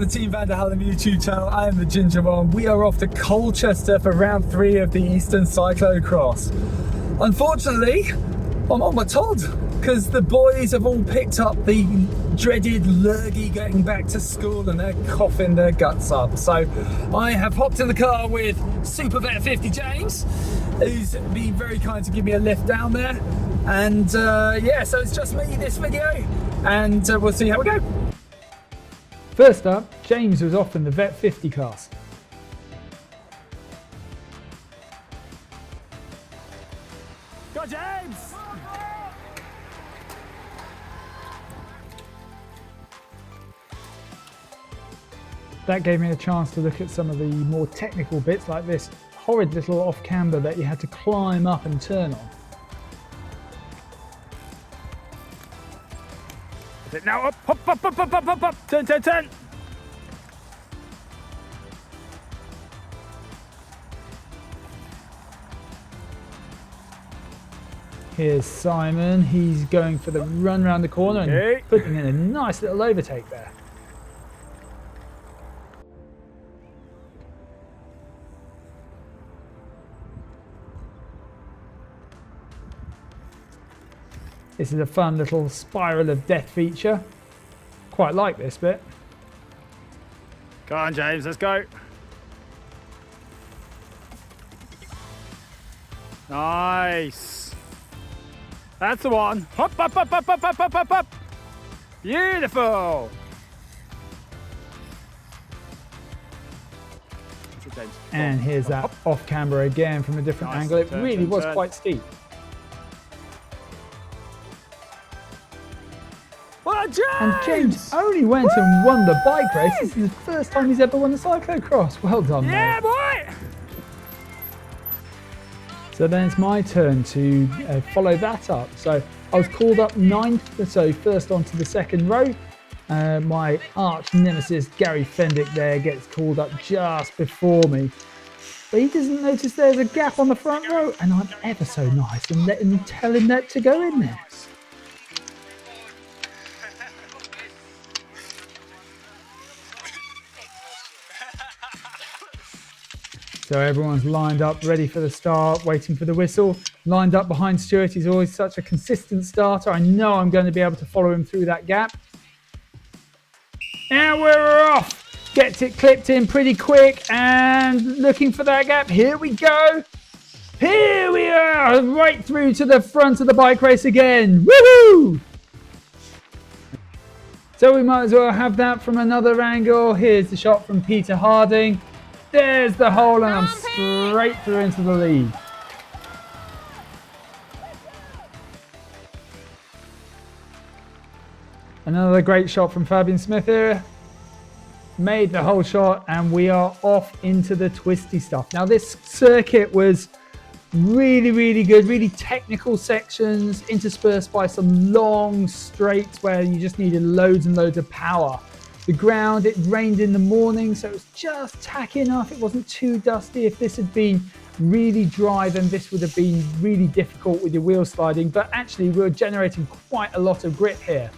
the Team Van der Hallam YouTube channel. I am the Ginger One. We are off to Colchester for round 3 of the Eastern Cyclocross. Unfortunately, I'm on my Todd because the boys have all picked up the dreaded lurgy getting back to school and they're coughing their guts up. So I have hopped in the car with Super Vet 50 James, who's been very kind to give me a lift down there. And yeah, so it's just me this video, and we'll see how we go. First up, James was off in the Vet 50 class. Go James! That gave me a chance to look at some of the more technical bits, like this horrid little off camber that you had to climb up and turn on. Now up, hop, up, up, up, up, up, up, turn, turn, turn. Here's Simon, he's going for the run around the corner and putting in a nice little overtake there. This is a fun little spiral of death feature. Quite like this bit. Go on, James, let's go. Nice. That's the one. Hop, up, up, up, up, up, up, up, up. Beautiful. And here's that off camber again from a different angle. It really was quite steep. And James only went and won the bike race. This is the first time he's ever won the cyclocross. Well done, mate. Yeah, boy! So then it's my turn to follow that up. So I was called up 9th, so first onto the second row. My arch nemesis, Gary Fendick, there gets called up just before me. But he doesn't notice there's a gap on the front row, and I'm ever so nice and tell him that to go in there. So everyone's lined up, ready for the start, waiting for the whistle. Lined up behind Stuart. He's always such a consistent starter. I know I'm going to be able to follow him through that gap. And we're off. Gets it clipped in pretty quick and looking for that gap. Here we go. Here we are, right through to the front of the bike race again. Woohoo! So we might as well have that from another angle. Here's the shot from Peter Harding. There's the hole and I'm straight through into the lead. Another great shot from Fabian Smith here. Made the whole shot and we are off into the twisty stuff. Now this circuit was really, really good, really technical sections interspersed by some long straights where you just needed loads and loads of power. The ground, it rained in the morning, so it was just tacky enough. It wasn't too dusty. If this had been really dry, then this would have been really difficult with your wheel sliding. But actually, we were generating quite a lot of grip here.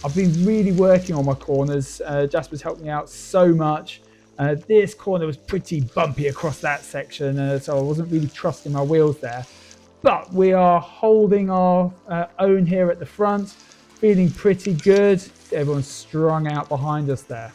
I've been really working on my corners. Jasper's helped me out so much. This corner was pretty bumpy across that section, so I wasn't really trusting my wheels there. But we are holding our own here at the front, feeling pretty good. Everyone's strung out behind us there.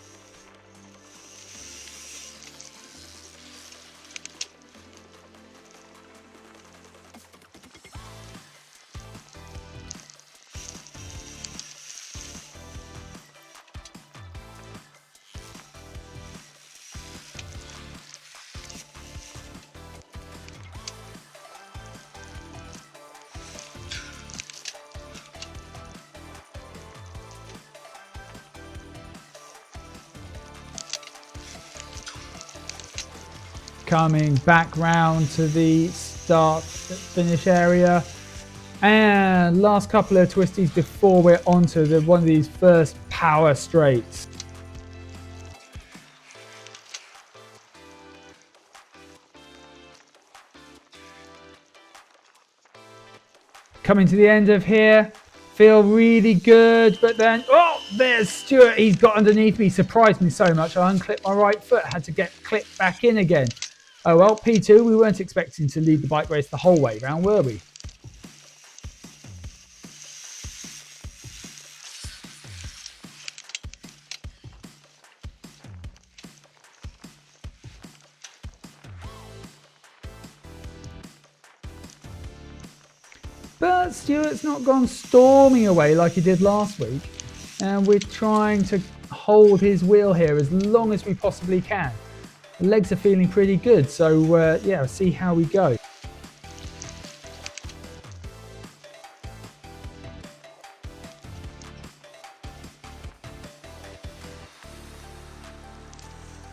Coming back round to the start finish area, and last couple of twisties before we're onto one of these first power straights. Coming to the end of here, feel really good, but then, oh, there's Stuart. He's got underneath me. Surprised me so much. I unclipped my right foot. Had to get clipped back in again. Oh well, P2, we weren't expecting to lead the bike race the whole way round, were we? But Stuart's not gone storming away like he did last week. And we're trying to hold his wheel here as long as we possibly can. The legs are feeling pretty good, so yeah, we'll see how we go.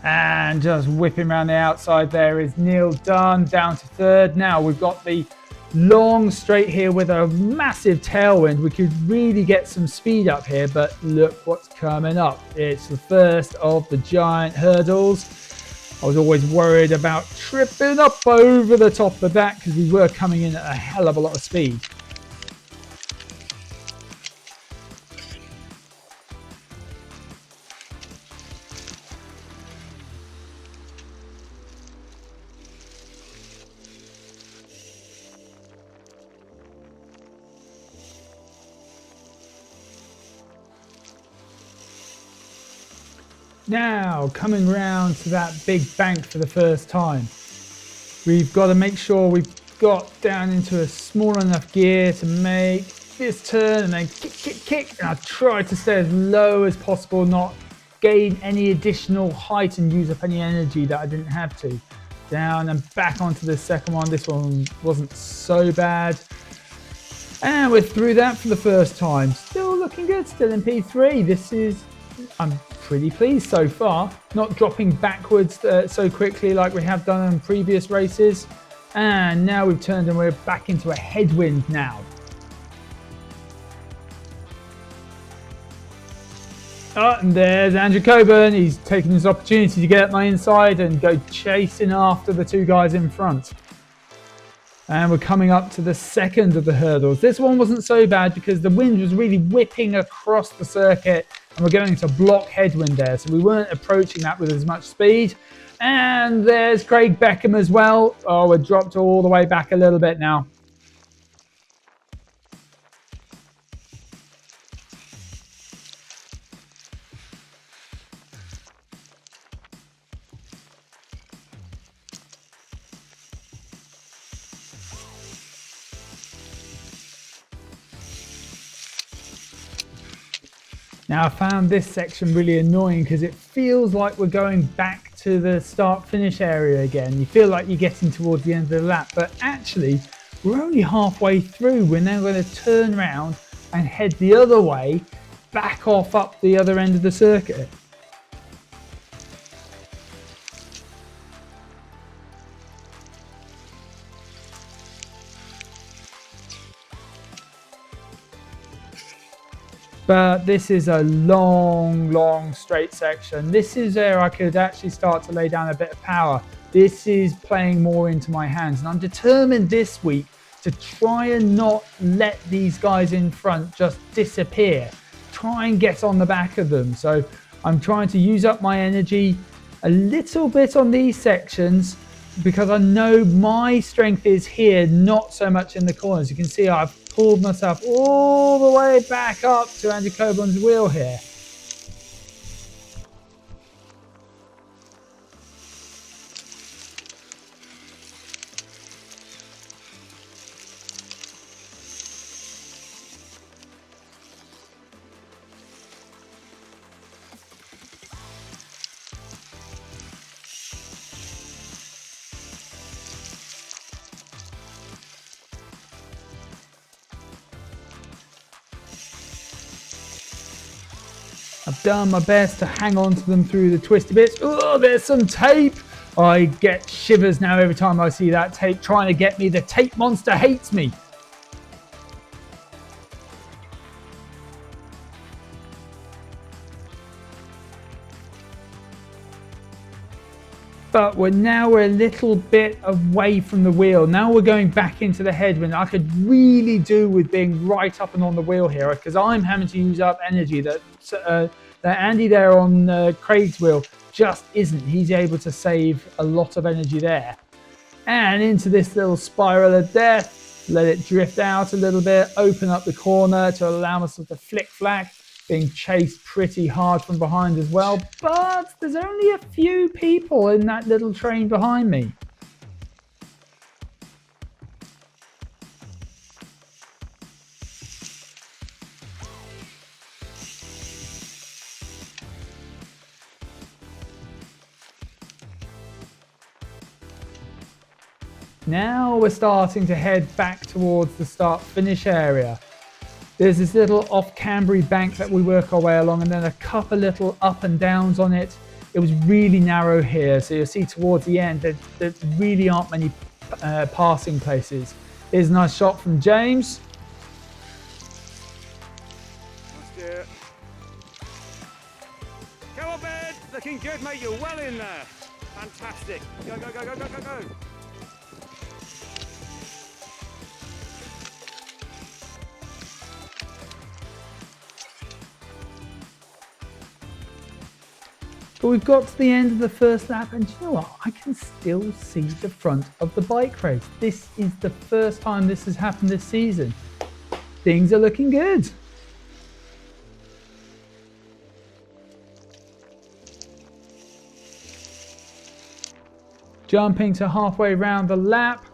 And just whipping around the outside there is Neil Dunn, down to third. Now we've got the long straight here with a massive tailwind. We could really get some speed up here, but look what's coming up. It's the first of the giant hurdles. I was always worried about tripping up over the top of that because we were coming in at a hell of a lot of speed. Now, coming round to that big bank for the first time, we've got to make sure we've got down into a small enough gear to make this turn and then kick. And I tried to stay as low as possible, not gain any additional height and use up any energy that I didn't have to. Down and back onto the second one. This one wasn't so bad. And we're through that for the first time. Still looking good, still in P3. I'm pretty pleased so far, not dropping backwards so quickly like we have done in previous races. And now we've turned and we're back into a headwind now. Oh, and there's Andrew Coburn. He's taking his opportunity to get up my inside and go chasing after the two guys in front. And we're coming up to the second of the hurdles. This one wasn't so bad because the wind was really whipping across the circuit and we're going into block headwind there. So we weren't approaching that with as much speed. And there's Craig Beckham as well. Oh, we're dropped all the way back a little bit now. Now I found this section really annoying because it feels like we're going back to the start-finish area again. You feel like you're getting towards the end of the lap, but actually we're only halfway through. We're now going to turn around and head the other way, back off up the other end of the circuit. But this is a long straight section. This is where I could actually start to lay down a bit of power. This is playing more into my hands. And I'm determined this week to try and not let these guys in front just disappear. Try and get on the back of them. So I'm trying to use up my energy a little bit on these sections because I know my strength is here, not so much in the corners. You can see I've pulled myself all the way back up to Andy Coburn's wheel here. I've done my best to hang on to them through the twisty bits. Oh, there's some tape. I get shivers now every time I see that tape trying to get me. The tape monster hates me. But we're a little bit away from the wheel. Now we're going back into the headwind. I could really do with being right up and on the wheel here, because I'm having to use up energy that Andy there on Craig's wheel just isn't. He's able to save a lot of energy there. And into this little spiral of death, let it drift out a little bit, open up the corner to allow us to flick flack, being chased pretty hard from behind as well. But there's only a few people in that little train behind me. Now we're starting to head back towards the start-finish area. There's this little off-Canbury bank that we work our way along, and then a couple little up and downs on it. It was really narrow here, so you'll see towards the end there really aren't many passing places. Here's a nice shot from James. Go on, Ben. Looking good, mate. You're well in there. Fantastic. Go, go, go, go, go, go, go. But we've got to the end of the first lap, and you know what? I can still see the front of the bike race. This is the first time this has happened this season. Things are looking good. Jumping to halfway around the lap,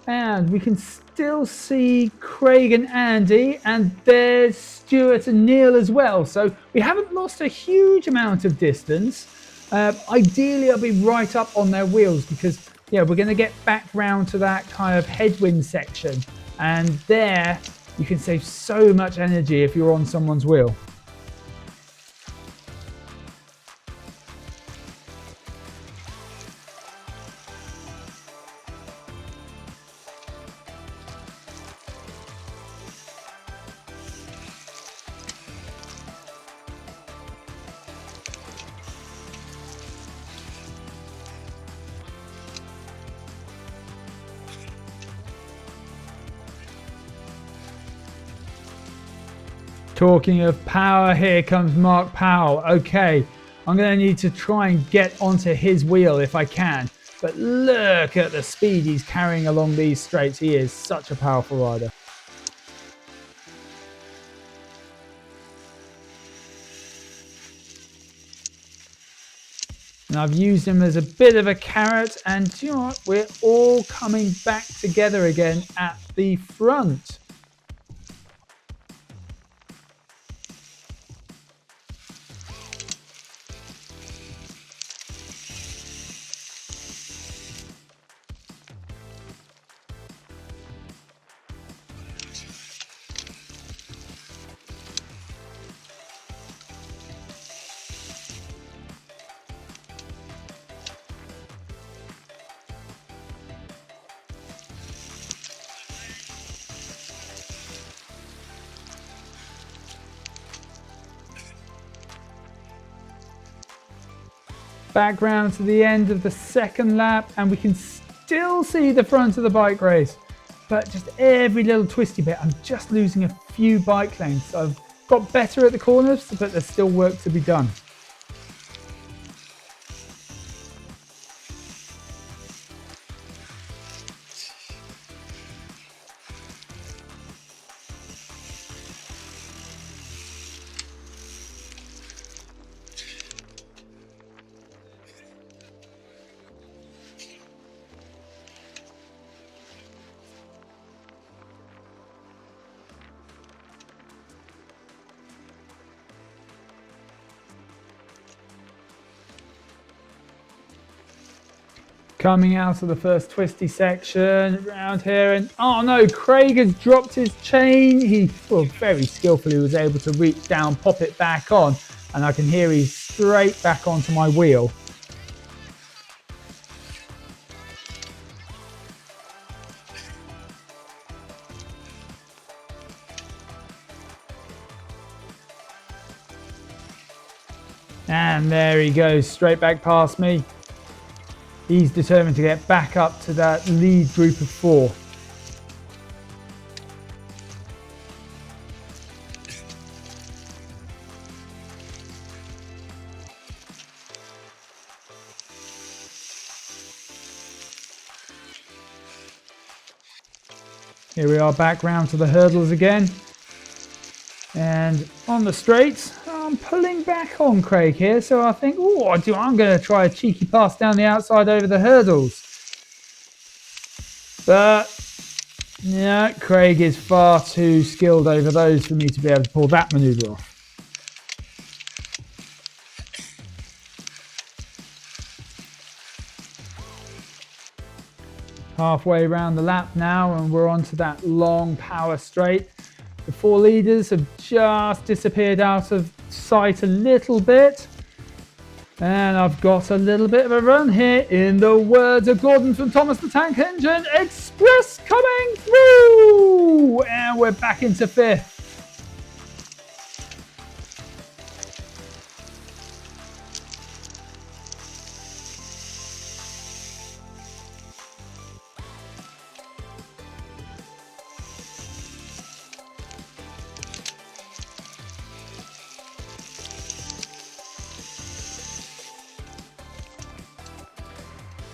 and we can still see Craig and Andy, and there's Stuart and Neil as well. So we haven't lost a huge amount of distance. Ideally, I'll be right up on their wheels, because we're going to get back round to that kind of headwind section, and there you can save so much energy if you're on someone's wheel. Talking of power, here comes Mark Powell. Okay, I'm going to need to try and get onto his wheel if I can. But look at the speed he's carrying along these straights. He is such a powerful rider. And I've used him as a bit of a carrot, and you know what? We're all coming back together again at the front. Back round to the end of the second lap, and we can still see the front of the bike race, but just every little twisty bit, I'm just losing a few bike lengths. I've got better at the corners, but there's still work to be done. Coming out of the first twisty section around here, and oh no, Craig has dropped his chain. He very skillfully was able to reach down, pop it back on, and I can hear he's straight back onto my wheel. And there he goes, straight back past me. He's determined to get back up to that lead group of 4. Here we are back round to the hurdles again. And on the straights, I'm pulling back on Craig here. So I think, I'm going to try a cheeky pass down the outside over the hurdles. But, yeah, Craig is far too skilled over those for me to be able to pull that manoeuvre off. Halfway around the lap now, and we're onto that long power straight. The 4 leaders have just disappeared out of sight a little bit. And I've got a little bit of a run here. In the words of Gordon from Thomas the Tank Engine, Express coming through! And we're back into 5th.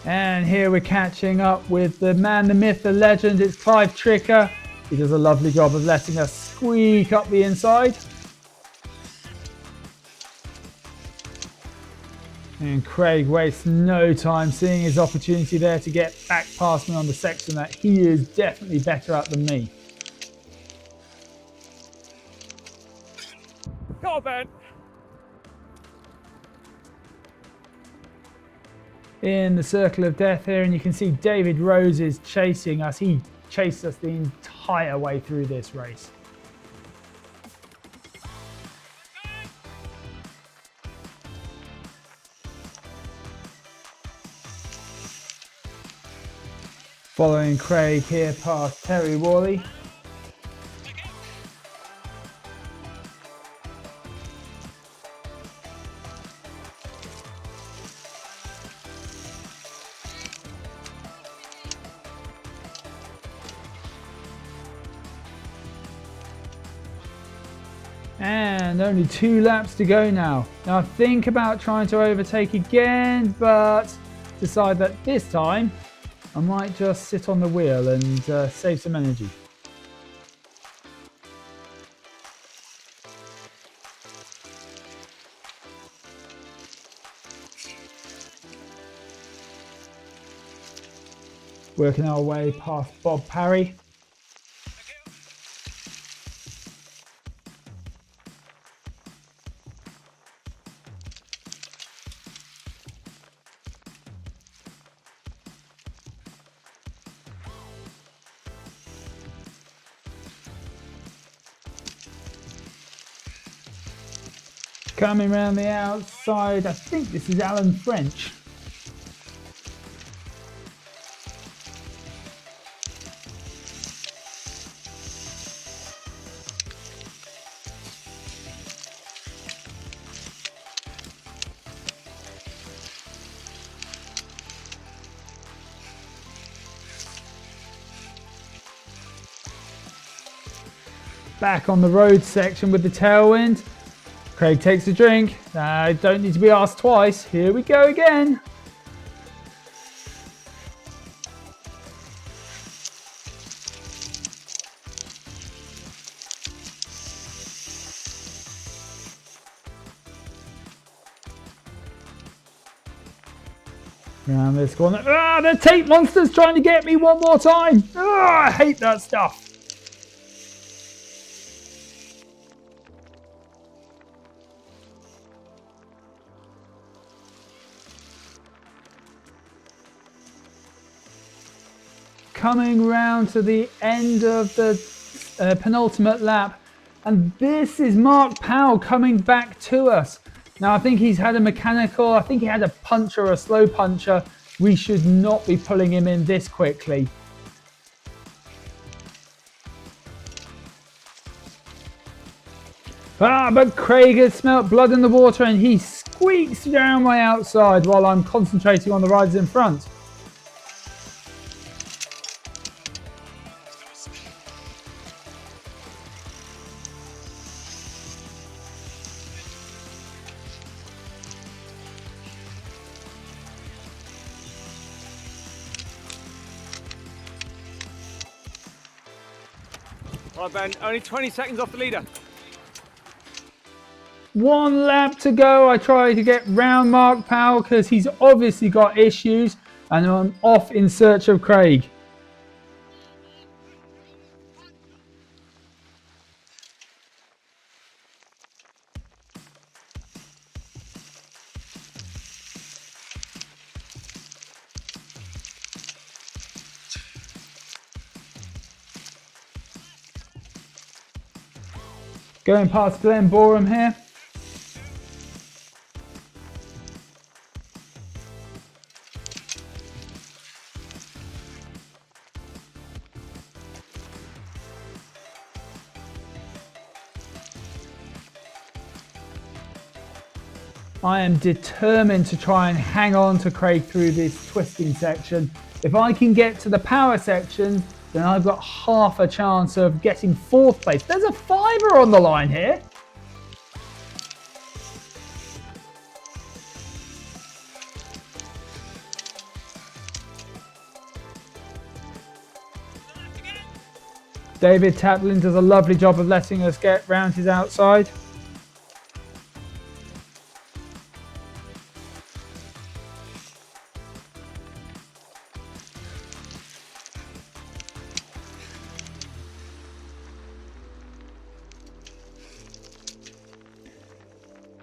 And here we're catching up with the man, the myth, the legend. It's Clive Tricker. He does a lovely job of letting us squeak up the inside. And Craig wastes no time seeing his opportunity there to get back past me on the section that he is definitely better at than me. Go on, Ben. In the circle of death here, and you can see David Rose is chasing us. He chased us the entire way through this race. Following Craig here past Terry Worley. And only 2 laps to go now. Now think about trying to overtake again, but decide that this time I might just sit on the wheel and save some energy. Working our way past Bob Parry. Coming around the outside, I think this is Alan French. Back on the road section with the tailwind. Craig takes a drink. I don't need to be asked twice. Here we go again. Around this corner. The tape monster's trying to get me one more time. I hate that stuff. Coming round to the end of the penultimate lap, and this is Mark Powell coming back to us. Now I think he's had a mechanical, I think he had a puncher or a slow puncher. We should not be pulling him in this quickly. But Craig has smelt blood in the water and he squeaks down my outside while I'm concentrating on the riders in front. Right, Ben, only 20 seconds off the leader. 1 lap to go. I try to get round Mark Powell because he's obviously got issues, and I'm off in search of Craig. Going past Glenn Boreham here. I am determined to try and hang on to Craig through this twisting section. If I can get to the power section, then I've got half a chance of getting 4th place. There's a 5er on the line here. David Taplin does a lovely job of letting us get round his outside.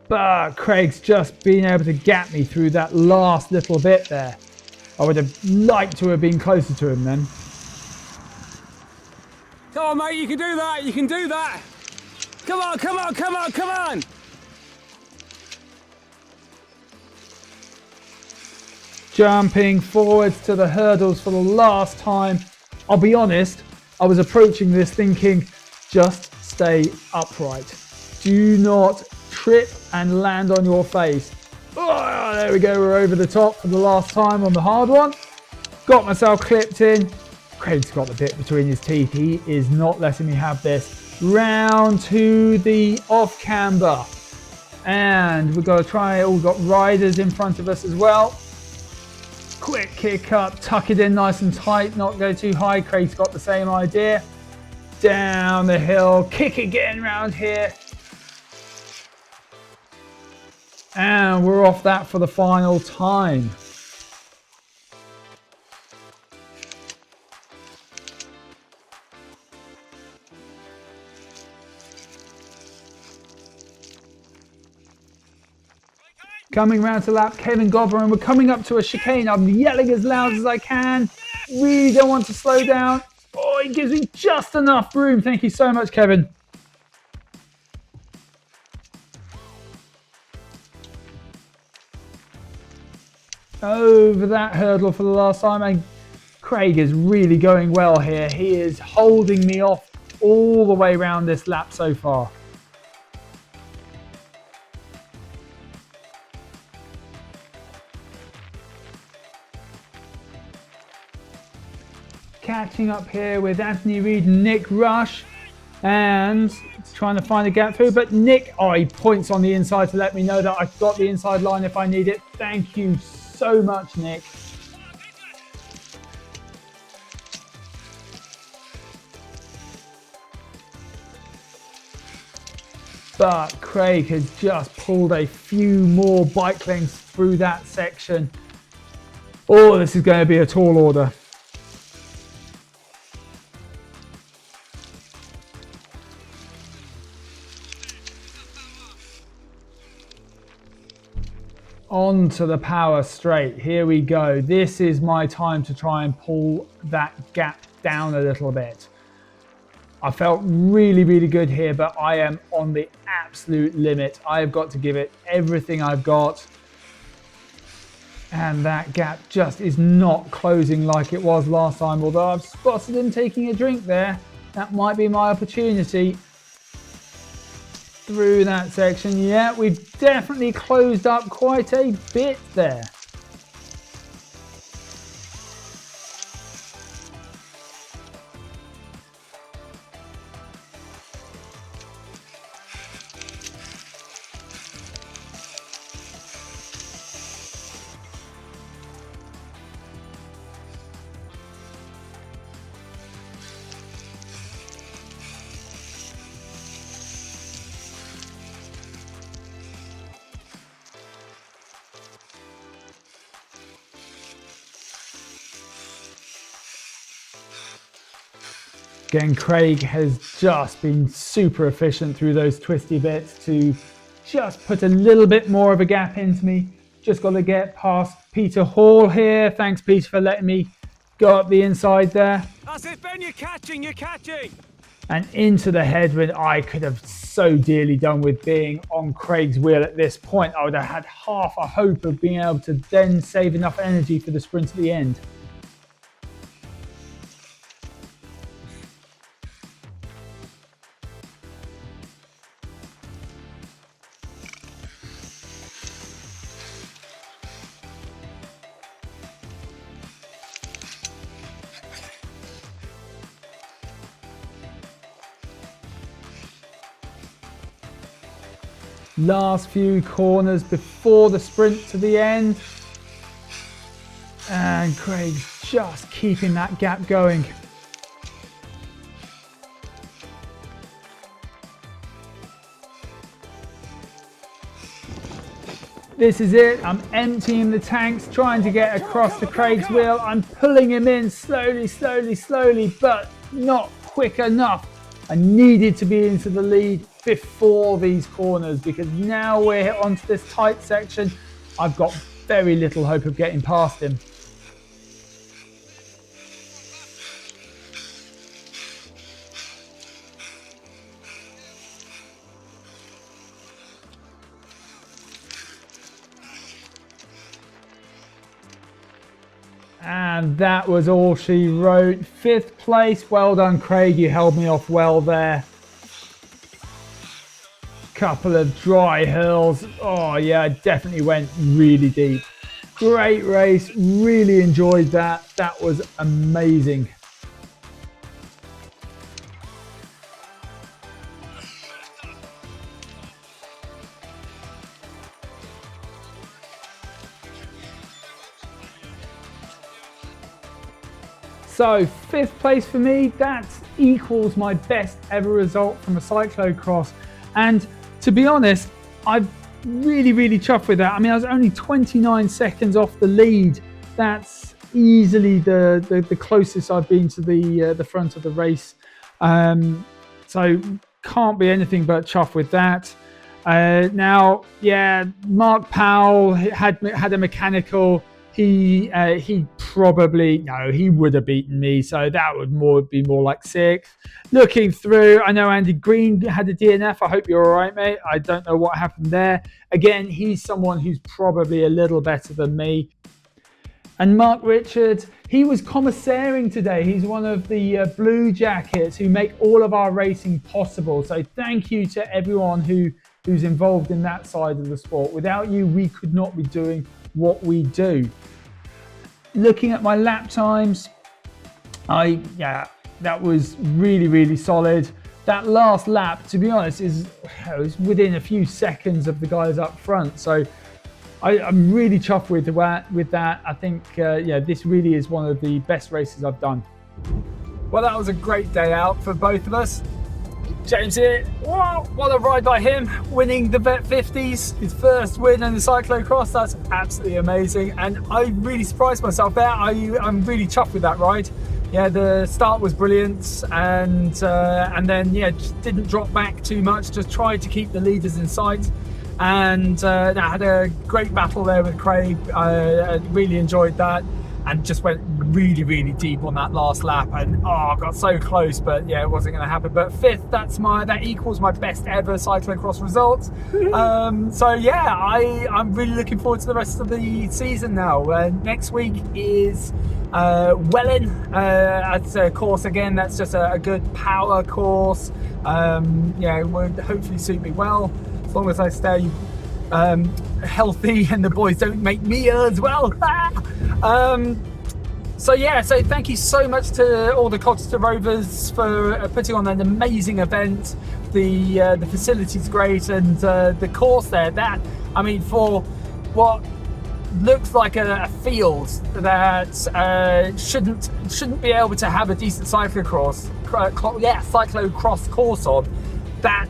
But Craig's just been able to gap me through that last little bit there. I would have liked to have been closer to him then. Come on, mate, you can do that, you can do that. Come on, come on, come on, come on. Jumping forwards to the hurdles for the last time. I'll be honest, I was approaching this thinking, just stay upright. Do not trip and land on your face. Oh, there we go, we're over the top for the last time on the hard one. Got myself clipped in. Craig's got the bit between his teeth. He is not letting me have this. Round to the off camber. And we've got to try, we've got riders in front of us as well. Quick kick up, tuck it in nice and tight, not go too high. Craig's got the same idea. Down the hill, kick again round here. And we're off that for the final time. Coming round to lap Kevin Gobber, and we're coming up to a chicane. I'm yelling as loud as I can. Really don't want to slow down. Oh, he gives me just enough room. Thank you so much, Kevin. Over that hurdle for the last time, and Craig is really going well here. He is holding me off all the way around this lap so far. Catching up here with Anthony Reid and Nick Rush, and trying to find a gap through, but Nick, oh, he points on the inside to let me know that I've got the inside line if I need it. Thank you so much, Nick. But Craig has just pulled a few more bike lengths through that section. Oh, this is going to be a tall order. On to the power straight. Here we go. This is my time to try and pull that gap down a little bit. I felt really, really good here, but I am on the absolute limit. I've got to give it everything I've got. And that gap just is not closing like it was last time, although I've spotted him taking a drink there. That might be my opportunity. Through that section, yeah, we've definitely closed up quite a bit there. Again, Craig has just been super efficient through those twisty bits to just put a little bit more of a gap into me. Just got to get past Peter Hall here. Thanks, Peter, for letting me go up the inside there. That's it, Ben, you're catching. And into the headwind. I could have so dearly done with being on Craig's wheel at this point. I would have had half a hope of being able to then save enough energy for the sprint at the end. Last few corners before the sprint to the end. And Craig's just keeping that gap going. This is it. I'm emptying the tanks, trying to get across to Craig's wheel. I'm pulling him in slowly, but not quick enough. I needed to be into the lead before these corners because now we're onto this tight section. I've got very little hope of getting past him. And that was all she wrote. 5th place. Well done, Craig. You held me off well there. Couple of dry hills. Oh yeah, I definitely went really deep. Great race. Really enjoyed that. That was amazing. So 5th place for me, that equals my best ever result from a cyclocross. And to be honest, I'm really chuffed with that. I mean, I was only 29 seconds off the lead. That's easily the closest I've been to the front of the race. So can't be anything but chuffed with that. Now, yeah, Mark Powell had a mechanical. He probably, no, he would have beaten me, so that would be more like 6th. Looking through, I know Andy Green had a DNF. I hope you're all right, mate. I don't know what happened there. Again, he's someone who's probably a little better than me. And Mark Richards, he was commissaring today. He's one of the Blue Jackets who make all of our racing possible. So thank you to everyone who's involved in that side of the sport. Without you, we could not be doing what we do. Looking at my lap times, that was really solid. That last lap, to be honest, is within a few seconds of the guys up front. So I'm really chuffed with that. I think this really is one of the best races I've done. Well, that was a great day out for both of us. James here, whoa, what a ride by him, winning the Vet 50s, his first win in the cyclocross. That's absolutely amazing, and I really surprised myself there. I'm really chuffed with that ride. Yeah, the start was brilliant, and then just didn't drop back too much, just tried to keep the leaders in sight, and I had a great battle there with Craig. I really enjoyed that. And just went really deep on that last lap, and got so close, but yeah, it wasn't going to happen. But 5th, that equals my best ever cyclocross result. So yeah, I'm really looking forward to the rest of the season now. Next week is Welling. It's a course again. That's just a good power course. It would hopefully suit me well as long as I stay healthy and the boys don't make me as well. So thank you so much to all the Colchester Rovers for putting on an amazing event. The facility's great, and the course there, for what looks like a field that shouldn't be able to have a decent cyclocross course on, that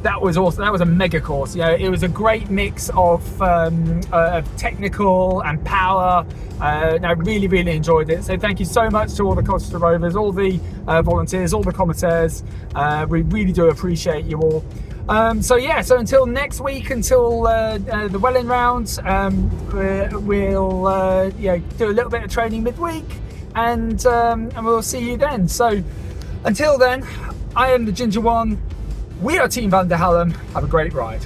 that was awesome. That was a mega course. You know, it was a great mix of technical and power. And I really, really enjoyed it. So thank you so much to all the Colchester Rovers, all the volunteers, all the commissaires. We really do appreciate you all. So yeah, so until next week, until the Welling rounds, we'll do a little bit of training midweek, and we'll see you then. So until then, I am the Ginger One. We are Team Van der Hallam. Have a great ride.